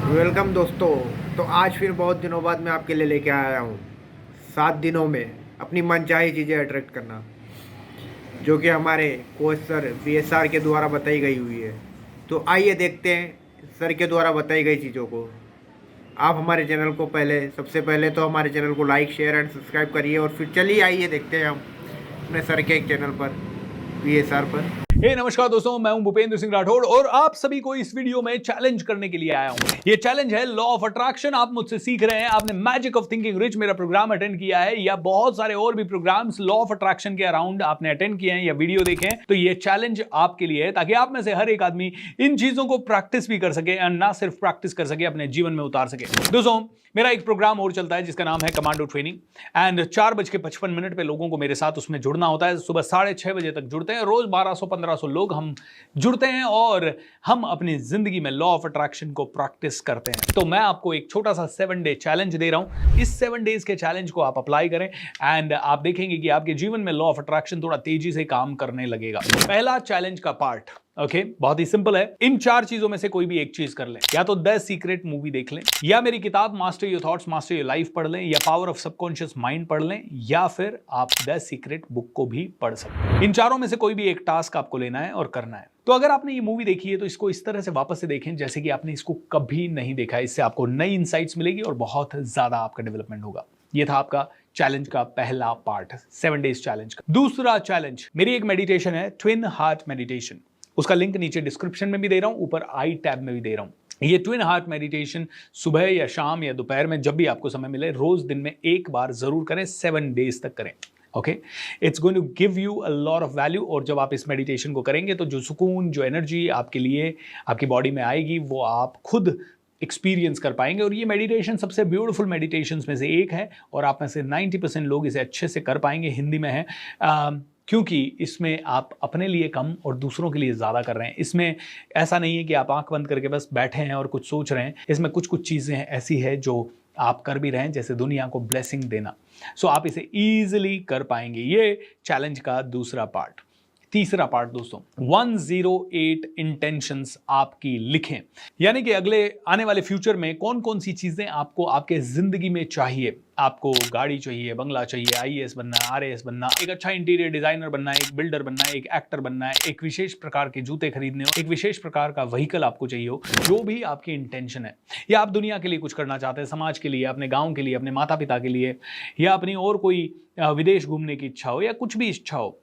Welcome दोस्तों। तो आज फिर बहुत दिनों बाद मैं आपके लिए लेके आया हूँ 7 दिनों में अपनी मनचाही चीज़ें अट्रैक्ट करना, जो कि हमारे कोच सर VSR के द्वारा बताई गई हुई है। तो आइए देखते हैं सर के द्वारा बताई गई चीज़ों को। आप हमारे चैनल को सबसे पहले तो हमारे चैनल को लाइक शेयर एंड सब्सक्राइब करिए, और फिर चलिए आइए देखते हैं हम अपने सर के एक चैनल पर VSR पर। नमस्कार दोस्तों, मैं हूं भूपेंद्र सिंह राठौड़ और आप सभी को इस वीडियो में चैलेंज करने के लिए आया हूं। ये चैलेंज है लॉ ऑफ अट्रैक्शन। आप मुझसे सीख रहे हैं, आपने मैजिक ऑफ थिंकिंग रिच मेरा प्रोग्राम अटेंड किया है या बहुत सारे और भी प्रोग्राम्स लॉ ऑफ अट्रैक्शन के अराउंड आपने अटेंड किए हैं या वीडियो देखे हैं, तो ये चैलेंज आपके लिए है ताकि आप में से हर एक आदमी इन चीजों को प्रैक्टिस भी कर सके और ना सिर्फ प्रैक्टिस कर सके, अपने जीवन में उतार सके। दोस्तों, मेरा एक प्रोग्राम और चलता है जिसका नाम है कमांडो ट्रेनिंग, एंड 4:55 पे लोगों को मेरे साथ उसमें जुड़ना होता है। सुबह 6:30 बजे तक जुड़ते हैं, रोज 1200-1500 लोग हम जुड़ते हैं और हम अपनी जिंदगी में लॉ ऑफ अट्रैक्शन को प्रैक्टिस करते हैं। तो मैं आपको एक छोटा सा 7 डे चैलेंज दे रहा हूं। इस 7 डेज के चैलेंज को आप अप्लाई करें एंड आप देखेंगे कि आपके जीवन में लॉ ऑफ अट्रैक्शन थोड़ा तेजी से काम करने लगेगा। पहला चैलेंज का पार्ट बहुत ही सिंपल है। इन 4 चीजों में से कोई भी एक चीज कर लें, या तो द सीक्रेट मूवी देख लें, या मेरी किताब master your thoughts master your life पढ़ लें, या पावर ऑफ सबकॉन्शियस माइंड पढ़ लें, या फिर आप द सीक्रेट बुक को भी पढ़ सकते हैं। इन चारों में से कोई भी एक टास्क आपको लेना है और करना है। तो अगर आपने ये मूवी देखी है तो इसको इस तरह से वापस से देखें जैसे कि आपने इसको कभी नहीं देखा है। इससे आपको नई इंसाइट्स मिलेगी और बहुत ज्यादा आपका डेवलपमेंट होगा। ये था आपका चैलेंज का पहला पार्ट, 7 डेज चैलेंज का। दूसरा चैलेंज मेरी एक मेडिटेशन है, ट्विन हार्ट मेडिटेशन। उसका लिंक नीचे डिस्क्रिप्शन में भी दे रहा हूं, ऊपर आई टैब में भी दे रहा हूं। ये ट्विन हार्ट मेडिटेशन सुबह या शाम या दोपहर में जब भी आपको समय मिले, रोज दिन में एक बार जरूर करें, 7 डेज तक करें। Okay, it's going to give you a lot of value. और जब आप इस मेडिटेशन को करेंगे तो जो सुकून, जो एनर्जी आपके लिए आपकी बॉडी में आएगी, वो आप खुद एक्सपीरियंस कर पाएंगे। और ये मेडिटेशन सबसे ब्यूटीफुल मेडिटेशंस में से एक है और आप में से 90% लोग इसे अच्छे से कर पाएंगे। हिंदी में है क्योंकि इसमें आप अपने लिए कम और दूसरों के लिए ज़्यादा कर रहे हैं। इसमें ऐसा नहीं है कि आप आंख बंद करके बस बैठे हैं और कुछ सोच रहे हैं। इसमें कुछ कुछ चीज़ें ऐसी है जो आप कर भी रहे हैं, जैसे दुनिया को ब्लेसिंग देना। सो आप इसे ईजिली कर पाएंगे। ये चैलेंज का दूसरा पार्ट। तीसरा पार्ट दोस्तों, 108 इंटेंशंस आपकी लिखें। यानी कि अगले आने वाले फ्यूचर में कौन कौन सी चीजें आपको आपके जिंदगी में चाहिए। आपको गाड़ी चाहिए, बंगला चाहिए, IAS बनना है, RAS बनना, एक अच्छा इंटीरियर डिजाइनर बनना है, एक बिल्डर बनना है, एक एक्टर बनना है, एक विशेष प्रकार के जूते खरीदने हो, एक विशेष प्रकार का व्हीकल आपको चाहिए हो। जो भी आपकी इंटेंशन है, या आप दुनिया के लिए कुछ करना चाहते हैं, समाज के लिए, अपने गाँव के लिए, अपने माता पिता के लिए, या अपनी और कोई विदेश घूमने की इच्छा हो, या कुछ भी इच्छा हो,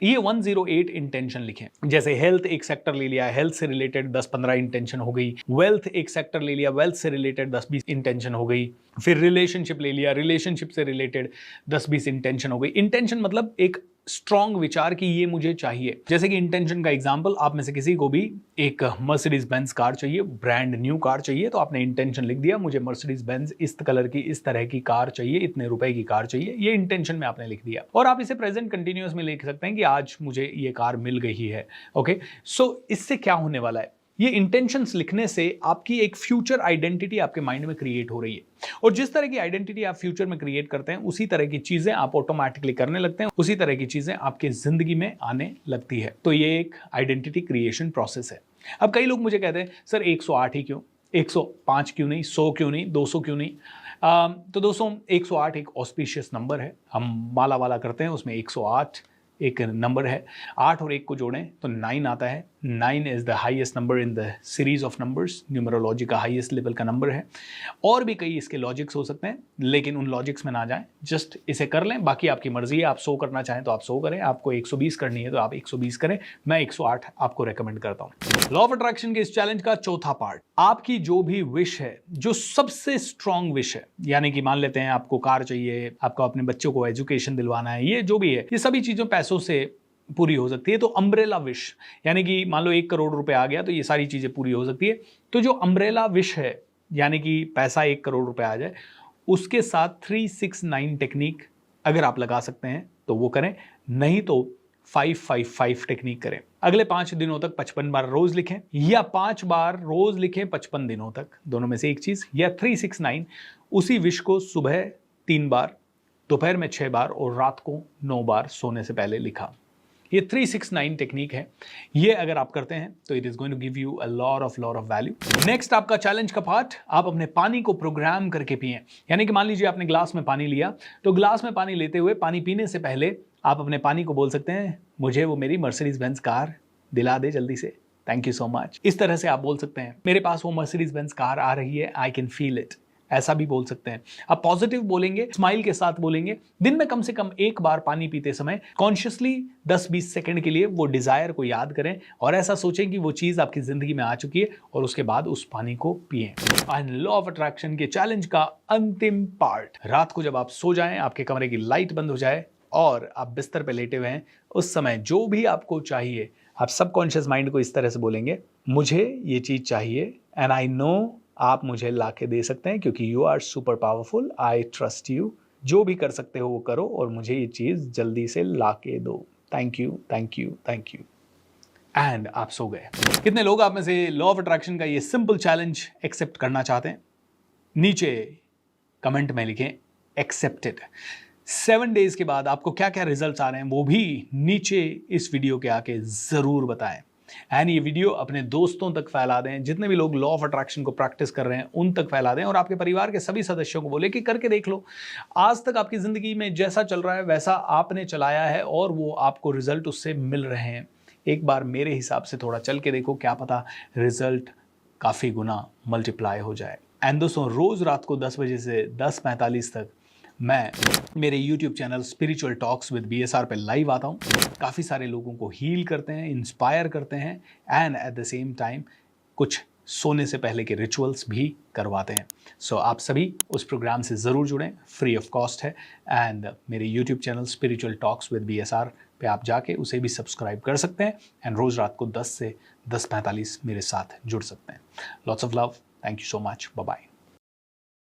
ये 108 इंटेंशन लिखें। जैसे हेल्थ एक सेक्टर ले लिया, हेल्थ से रिलेटेड 10-15 इंटेंशन हो गई। वेल्थ एक सेक्टर ले लिया, वेल्थ से रिलेटेड 10-20 इंटेंशन हो गई। फिर रिलेशनशिप ले लिया, रिलेशनशिप से रिलेटेड 10-20 इंटेंशन हो गई। इंटेंशन मतलब एक स्ट्रॉन्ग विचार कि ये मुझे चाहिए। जैसे कि इंटेंशन का एग्जांपल, आप में से किसी को भी एक मर्सिडीज बेंज कार चाहिए, ब्रांड न्यू कार चाहिए, तो आपने इंटेंशन लिख दिया, मुझे मर्सिडीज बेंज इस कलर की, इस तरह की कार चाहिए, इतने रुपए की कार चाहिए। ये इंटेंशन में आपने लिख दिया। और आप इसे प्रेजेंट कंटिन्यूअस में लिख सकते हैं कि आज मुझे ये कार मिल गई है। ओके, सो इससे क्या होने वाला है, ये इंटेंशंस लिखने से आपकी एक फ्यूचर आइडेंटिटी आपके माइंड में क्रिएट हो रही है। और जिस तरह की आइडेंटिटी आप फ्यूचर में क्रिएट करते हैं, उसी तरह की चीजें आप ऑटोमेटिकली करने लगते हैं, उसी तरह की चीजें आपके जिंदगी में आने लगती है। तो ये एक आइडेंटिटी क्रिएशन प्रोसेस है। अब कई लोग मुझे कहते हैं, सर 108 ही क्यों, 105 क्यों नहीं, 100 क्यों नहीं, 200 क्यों नहीं। तो दोस्तों, 108 एक ऑस्पिशियस नंबर है। हम माला वाला करते हैं, उसमें 108 एक नंबर है। 8 और 1 को जोड़ें तो 9 आता है। 9 is the highest number in the series of numbers. Numerology का हाईएस्ट लेवल का नंबर है। और भी कई इसके लॉजिक्स हो सकते हैं, लेकिन उन लॉजिक्स में ना जाएं, जस्ट इसे कर लें। बाकी आपकी मर्जी है, आप 100 करना चाहें तो आप 100 करें, आपको 120 करनी है तो आप 120 करें। मैं 108 आपको रेकमेंड करता हूं। लॉ ऑफ अट्रैक्शन के इस चैलेंज का चौथा पार्ट, आपकी जो भी विश है, जो सबसे स्ट्रॉन्ग विश है, यानी कि मान लेते हैं आपको कार चाहिए, आपको अपने बच्चों को एजुकेशन दिलवाना है, ये जो भी है, ये सभी चीजों पैसों से पूरी हो सकती है। तो अम्ब्रेला विश, यानी कि मान लो 1 करोड़ रुपए आ गया तो ये सारी चीजें पूरी हो सकती है। तो जो अम्ब्रेला विश है, यानी कि पैसा 1 करोड़ रुपए आ जाए, उसके साथ 369 टेक्निक अगर आप लगा सकते हैं तो वो करें, नहीं तो 555 टेक्निक करें। अगले 5 दिनों तक 55 बार रोज लिखें, या 5 बार रोज लिखें 55 दिनों तक, दोनों में से एक चीज। या 369 उसी विश को सुबह 3 बार, दोपहर में 6 बार और रात को 9 बार सोने से पहले लिखा। ये 369 टेक्निक है। ये अगर आप करते हैं तो it is going to give you a lot of value. Next आपका चैलेंज का पार्ट, आप अपने पानी को प्रोग्राम करके पिए। यानी कि मान लीजिए आपने ग्लास में पानी लिया, तो ग्लास में पानी लेते हुए पानी पीने से पहले आप अपने पानी को बोल सकते हैं, मुझे वो मेरी मर्सिडीज बेंज कार दिला दे जल्दी से, थैंक यू सो मच। इस तरह से आप बोल सकते हैं, मेरे पास वो मर्सिडीज बेंज कार आ रही है, आई कैन फील इट, ऐसा भी बोल सकते हैं। आप पॉजिटिव बोलेंगे, स्माइल के साथ बोलेंगे। दिन में कम से कम एक बार पानी पीते समय कॉन्शियसली 10-20 सेकंड के लिए वो डिजायर को याद करें और ऐसा सोचें कि वो चीज आपकी जिंदगी में आ चुकी है और उसके बाद उस पानी को पिएं। एंड लॉ ऑफ अट्रैक्शन के चैलेंज का अंतिम पार्ट, रात को जब आप सो जाएं, आपके कमरे की लाइट बंद हो जाए और आप बिस्तर पे लेटे हुए हैं, उस समय जो भी आपको चाहिए आप सबकॉन्शियस माइंड को इस तरह से बोलेंगे, मुझे ये चीज चाहिए एंड आई नो आप मुझे ला के दे सकते हैं क्योंकि you are super powerful, I trust you. जो भी कर सकते हो वो करो और मुझे ये चीज जल्दी से ला के दो, thank you thank you thank you. And आप सो गए। कितने लोग आप में से लॉ ऑफ अट्रैक्शन का ये सिंपल चैलेंज एक्सेप्ट करना चाहते हैं? नीचे कमेंट में लिखें एक्सेप्टेड। 7 डेज के बाद आपको क्या क्या रिजल्ट्स आ रहे हैं वो भी नीचे इस वीडियो के आके जरूर बताएं। एंड ये वीडियो अपने दोस्तों तक फैला दें, जितने भी लोग लॉ ऑफ अट्रैक्शन को प्रैक्टिस कर रहे हैं उन तक फैला दें और आपके परिवार के सभी सदस्यों को बोले कि करके देख लो। आज तक आपकी जिंदगी में जैसा चल रहा है वैसा आपने चलाया है और वो आपको रिजल्ट उससे मिल रहे हैं। एक बार मेरे हिसाब से थोड़ा चल के देखो, क्या पता रिजल्ट काफी गुना मल्टीप्लाई हो जाए। एंड दोस्तों, रोज रात को 10 बजे से 10:45 तक मैं मेरे YouTube channel spiritual talks with BSR पे लाइव आता हूँ। काफ़ी सारे लोगों को हील करते हैं, इंस्पायर करते हैं and at the same time कुछ सोने से पहले के रिचुअल्स भी करवाते हैं। सो आप सभी उस प्रोग्राम से ज़रूर जुड़ें, फ्री ऑफ कॉस्ट है। एंड मेरे YouTube channel spiritual talks with BSR पे आप जाके उसे भी सब्सक्राइब कर सकते हैं एंड रोज़ रात को 10 से 10:45 मेरे साथ जुड़ सकते हैं। Lots of love, thank you so much, bye bye.